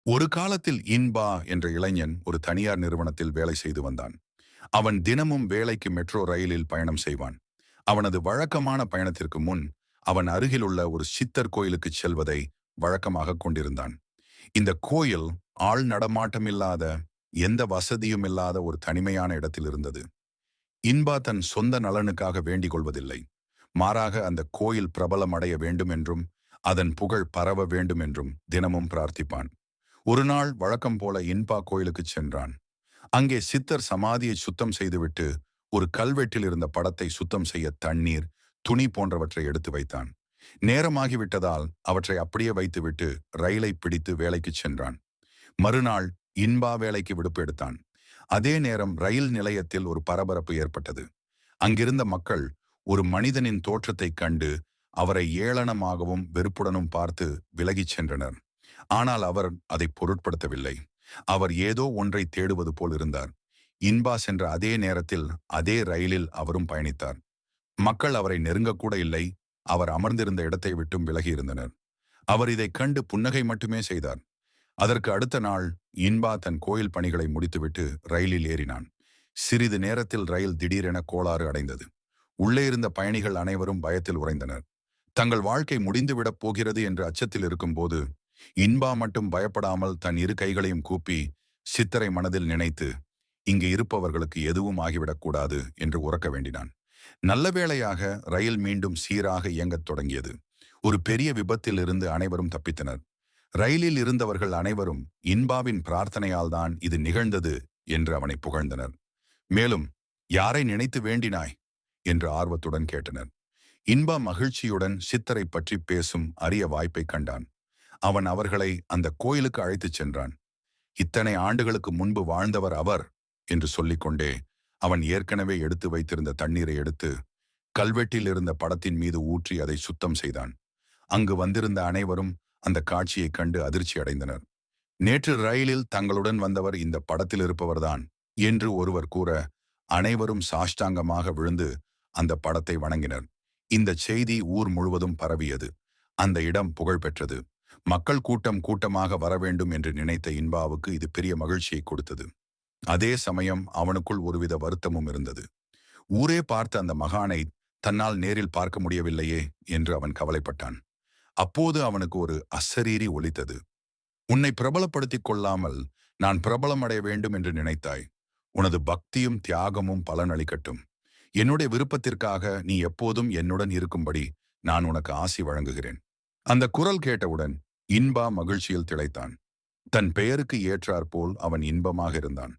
ஒரு காலத்தில் இன்பா என்ற இளைஞன் ஒரு தனியார் நிறுவனத்தில் வேலை செய்து வந்தான். அவன் தினமும் வேலைக்கு மெட்ரோ ரயிலில் பயணம் செய்வான். அவனது வழக்கமான பயணத்திற்கு முன் அவன் அருகிலுள்ள ஒரு சித்தர் கோயிலுக்கு செல்வதை வழக்கமாக கொண்டிருந்தான். இந்த கோயில் ஆள் நடமாட்டமில்லாத, எந்த வசதியும் இல்லாத ஒரு தனிமையான இடத்தில் இருந்தது. இன்பா தன் சொந்த நலனுக்காக வேண்டிக் கொள்வதில்லை. மாறாக அந்த கோயில் பிரபலம் அடைய வேண்டும் என்றும் அதன் புகழ் பரவ வேண்டும் என்றும் தினமும் பிரார்த்திப்பான். ஒரு நாள் வழக்கம் போல இன்பா கோயிலுக்குச் சென்றான். அங்கே சித்தர் சமாதியை சுத்தம் செய்துவிட்டு ஒரு கல்வெட்டில் இருந்த படத்தை சுத்தம் செய்ய தண்ணீர், துணி போன்றவற்றை எடுத்து வைத்தான். நேரமாகிவிட்டதால் அவற்றை அப்படியே வைத்துவிட்டு ரயிலை பிடித்து வேலைக்குச் சென்றான். மறுநாள் இன்பா வேலைக்கு விடுப்பு எடுத்தான். அதே நேரம் ரயில் நிலையத்தில் ஒரு பரபரப்பு ஏற்பட்டது. அங்கிருந்த மக்கள் ஒரு மனிதனின் தோற்றத்தைக் கண்டு அவரை ஏளனமாகவும் வெறுப்புடனும் பார்த்து விலகிச் சென்றனர். ஆனால் அவர் அதை பொருட்படுத்தவில்லை. அவர் ஏதோ ஒன்றை தேடுவது போல் இருந்தார். இன்பா சென்ற அதே நேரத்தில் அதே ரயிலில் அவரும் பயணித்தார். மக்கள் அவரை நெருங்கக்கூட இல்லை. அவர் அமர்ந்திருந்த இடத்தை விட்டும் விலகியிருந்தனர். அவர் இதைக் கண்டு புன்னகை மட்டுமே செய்தார். அதற்கு அடுத்த நாள் இன்பா தன் கோயில் பணிகளை முடித்துவிட்டு ரயிலில் ஏறினான். சிறிது நேரத்தில் ரயில் திடீரென கோளாறு அடைந்தது. உள்ளே இருந்த பயணிகள் அனைவரும் பயத்தில் உறைந்தனர். தங்கள் வாழ்க்கை முடிந்துவிடப் போகிறது என்று அச்சத்தில் இருக்கும்போது இன்பா மட்டும் பயப்படாமல் தன் இரு கைகளையும் கூப்பி சித்தரை மனதில் நினைத்து, இங்கு இருப்பவர்களுக்கு எதுவும் ஆகிவிடக்கூடாது என்று உரக்க வேண்டினான். நல்ல வேளையாக ரயில் மீண்டும் சீராக இயங்கத் தொடங்கியது. ஒரு பெரிய விபத்தில் இருந்து அனைவரும் தப்பித்தனர். ரயிலில் இருந்தவர்கள் அனைவரும் இன்பாவின் பிரார்த்தனையால் தான் இது நிகழ்ந்தது என்று அவனை புகழ்ந்தனர். மேலும், யாரை நினைத்து வேண்டினாய் என்று ஆர்வத்துடன் கேட்டனர். இன்பா மகிழ்ச்சியுடன் சித்தரை பற்றி பேசும் அரிய வாய்ப்பை கண்டான். அவன் அவர்களை அந்த கோயிலுக்கு அழைத்துச் சென்றான். இத்தனை ஆண்டுகளுக்கு முன்பு வாழ்ந்தவர் அவர் என்று சொல்லிக்கொண்டே அவன் ஏற்கனவே எடுத்து வைத்திருந்த தண்ணீரை எடுத்து கல்வெட்டில் இருந்த படத்தின் மீது ஊற்றி அதை சுத்தம் செய்தான். அங்கு வந்திருந்த அனைவரும் அந்த காட்சியைக் கண்டு அதிர்ச்சி அடைந்தனர். நேற்று ரயிலில் தங்களுடன் வந்தவர் இந்த படத்தில் இருப்பவர்தான் என்று ஒருவர் கூற, அனைவரும் சாஷ்டாங்கமாக விழுந்து அந்த படத்தை வணங்கினர். இந்த செய்தி ஊர் முழுவதும் பரவியது. அந்த இடம் புகழ் பெற்றது. மக்கள் கூட்டம் கூட்டமாக வரவேண்டும் என்று நினைத்த இன்பாவுக்கு இது பெரிய மகிழ்ச்சியை கொடுத்தது. அதே சமயம் அவனுக்குள் ஒருவித வருத்தமும் இருந்தது. ஊரே பார்த்த அந்த மகானை தன்னால் நேரில் பார்க்க முடியவில்லையே என்று அவன் கவலைப்பட்டான். அப்போது அவனுக்கு ஒரு அசரீரி ஒலித்தது. உன்னை பிரபலப்படுத்திக் கொள்ளாமல் நான் பிரபலம் அடைய வேண்டும் என்று நினைத்தாய். உனது பக்தியும் தியாகமும் பலனளிக்கட்டும். என்னுடைய விருப்பத்திற்காக நீ எப்போதும் என்னுடன் இருக்கும்படி நான் உனக்கு ஆசி வழங்குகிறேன். அந்த குரல் கேட்டவுடன் இன்பா மகிழ்ச்சியில் திளைத்தான். தன் பெயருக்கு ஏற்றாற்போல் அவன் இன்பமாக இருந்தான்.